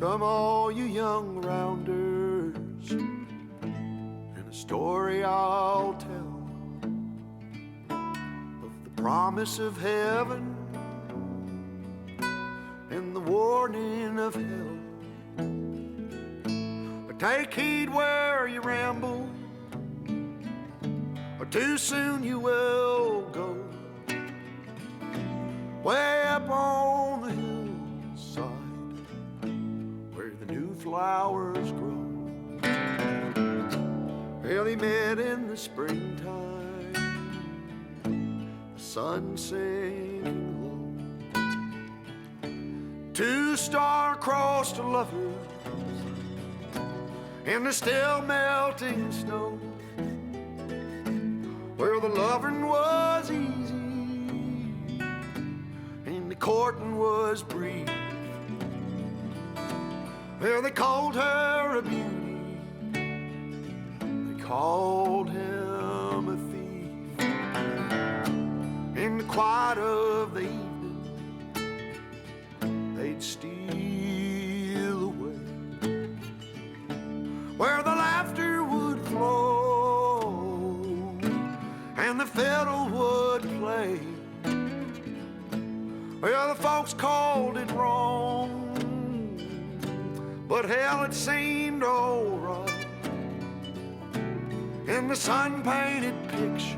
Come all you young rounders, and a story I'll tell of the promise of heaven and the warning of hell. Take heed where you ramble, or too soon you will go. Way up on the hillside where the new flowers grow. Well, they met in the springtime, the sun sinking low. Two star-crossed lovers in the still melting snow, where the loving was easy and the courting was brief. Well, they called her a beauty, they called him a thief. In the quiet of the evening, they'd steal away, where the laughter would flow and the fiddle would play. Well, the folks called it wrong, but hell, it seemed alright. In the sun-painted picture,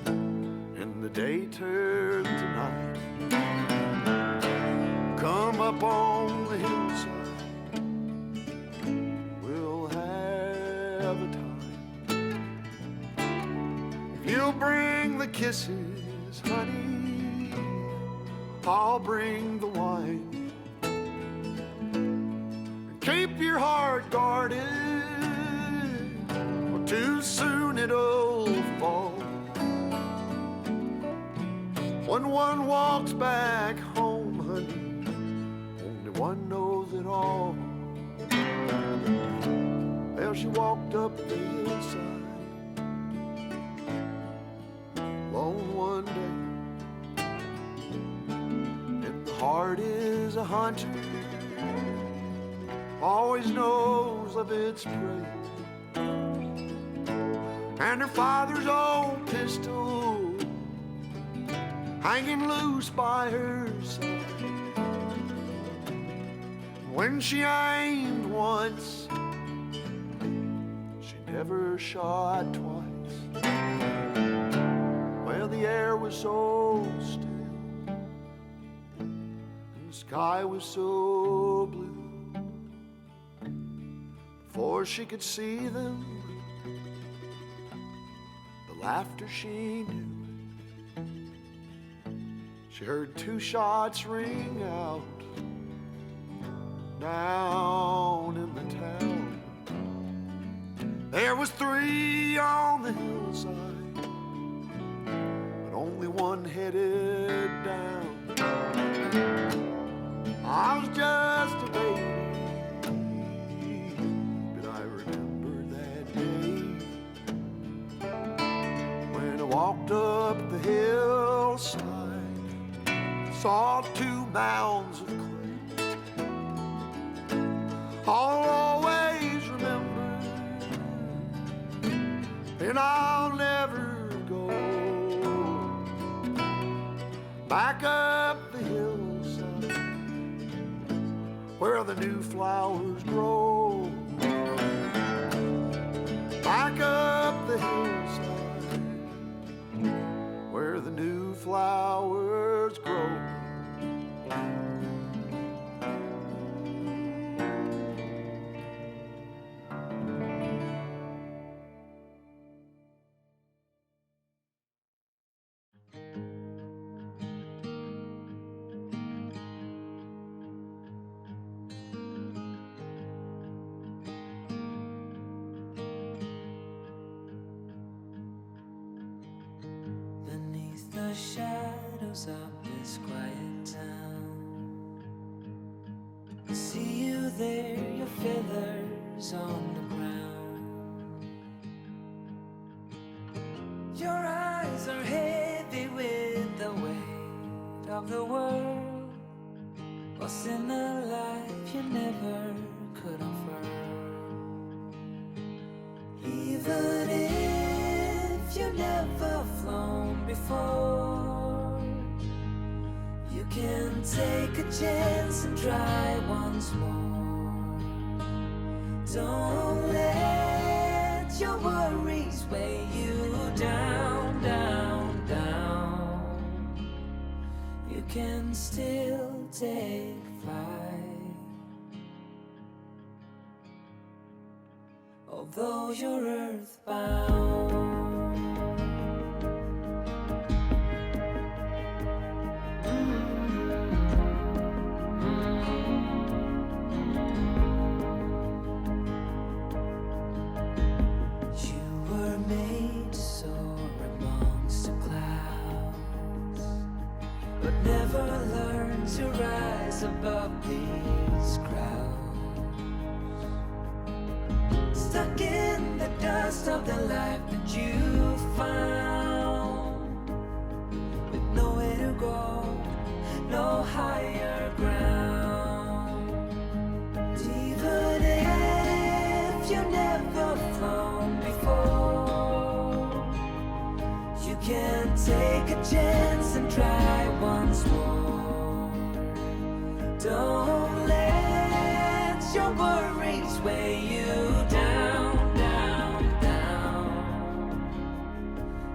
and the day turned to night. Come up on the hillside, have a time. If you'll bring the kisses, honey, I'll bring the wine. Keep your heart guarded, or too soon it'll fall. When one walks back home, honey, only one knows it all. Well, she walked up the hillside alone one day, and the heart is a hunter, always knows of its prey. And her father's old pistol hanging loose by her side. When she aimed once, never shot twice. Well, the air was so still, and the sky was so blue. Before she could see them, the laughter she knew. She heard two shots ring out down in the town. There was three on the hillside, but only one headed down. I was just a baby, but I remember that day when I walked up the hillside, saw two mounds of clay. I'll always remember, and I'll never go back up the hillside where the new flowers grow. Back up the hillside where the new flowers grow. The shadows of this quiet town, I see you there, your feathers on the ground. Your eyes are heavy with the weight of the world. what's in a life you never could offer. Even if you never flown before, you can take a chance and try once more. Don't let your worries weigh you down, down, down. You can still take flight, although you're earthbound. Never learn to rise above these crowds, stuck in the dust of the life that you found, with nowhere to go, no higher ground. Even if you've never flown before, you can take a chance and try once more. Don't let your worries weigh you down, down, down.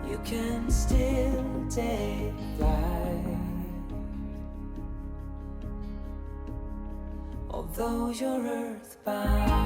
You can still take flight, although you're earthbound.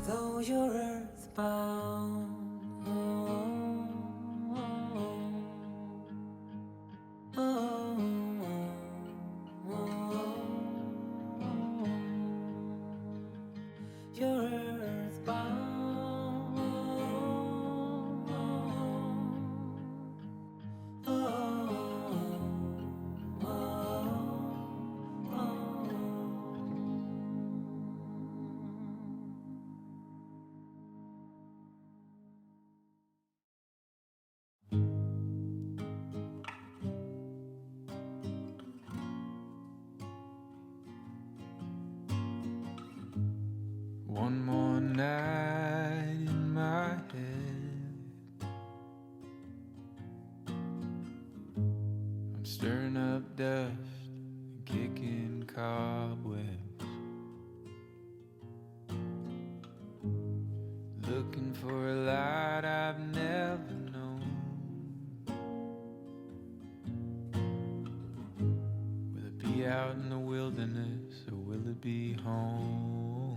Although you're earthbound, you're earthbound. One more night in my head, I'm stirring up dust and kicking cobwebs, looking for a light I've never known. Will it be out in the wilderness or will it be homegrown?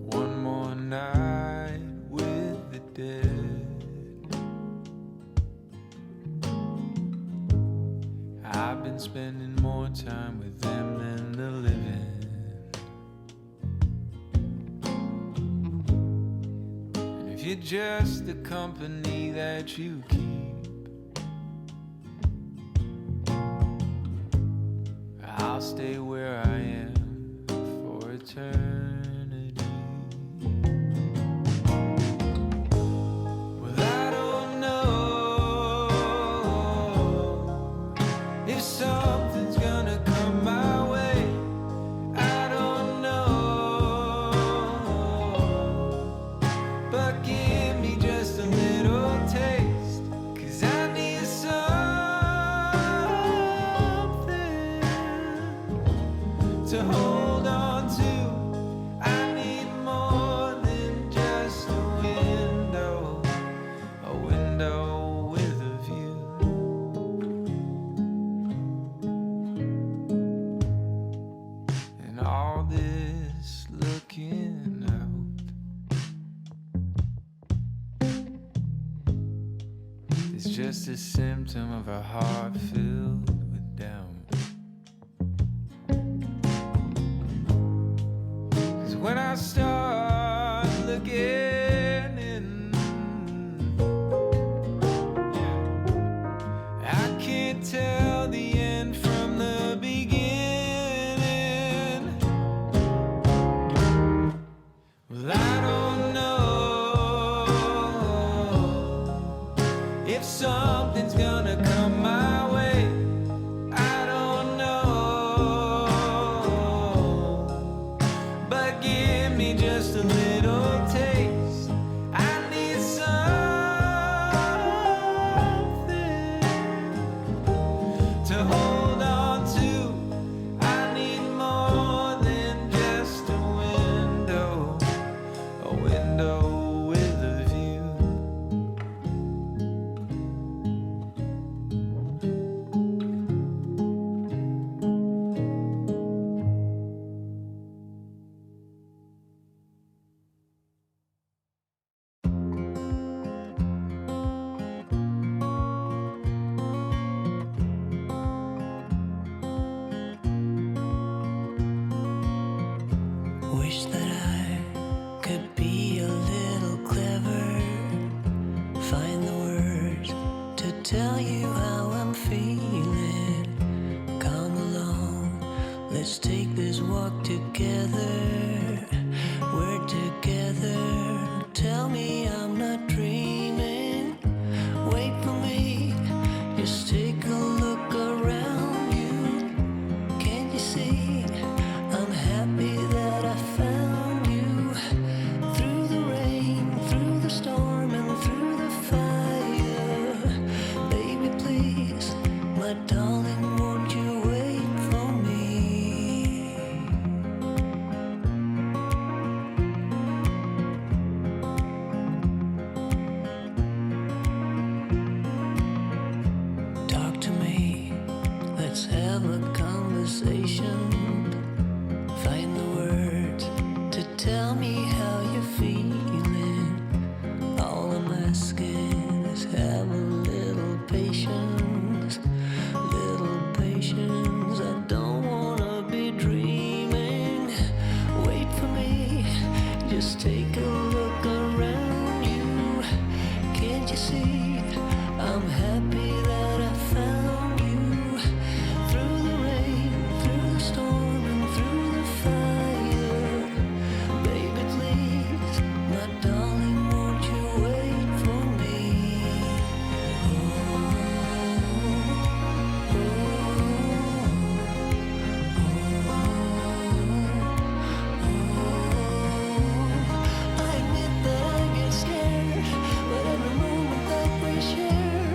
One more night with the dead, I've been spending more time with them than the living. And if you're just the company that you keep, I'll stay where I am for eternity. Well, I don't know if something's gonna come my way. I don't know, but give me just a little taste, 'cause I need something to hold on to. a symptom of a heart filled with doubt. 'Cause when I start looking in, I can't tell the end from the beginning. Well, I don't know if something's gonna come my way. I don't know, but give me just a little taste. I need something to hold on to. I need more than just a window with a view. Wish that I could be a little clever, find the words to tell you how I'm feeling. Come along, let's take this walk together. We're together. Tell me I'm not dreaming. Wait for me, just take a look around you. Can't you see I'm happy that I found you? Through the rain, through the storm, and through the fire. Baby, please, my darling, won't you wait for me? Talk to me, let's have a conversation. Find the words to tell me how you're feeling. All I'm asking is have a little patience, little patience. I don't wanna be dreaming. Wait for me, just take a look around you. Can't you see I'm happy that I found you? Through the rain, through the storm, and through the fire. Baby, please, my darling, won't you wait for me? I admit that I get scared, but every moment that we share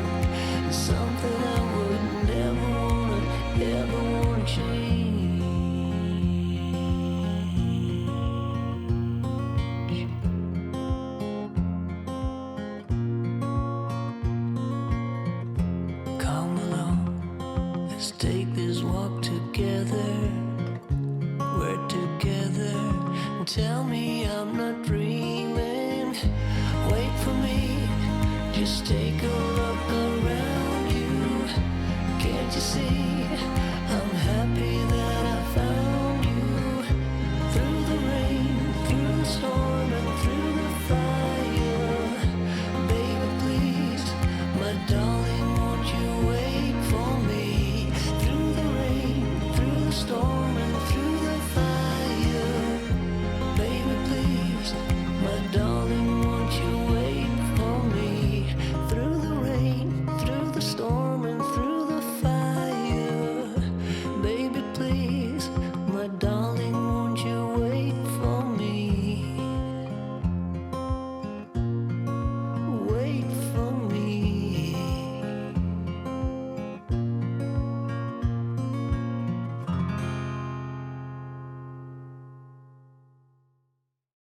is something I would never wanna change. Come along, let's take this walk together. We're together. Tell me I'm not dreaming. Wait for me, just take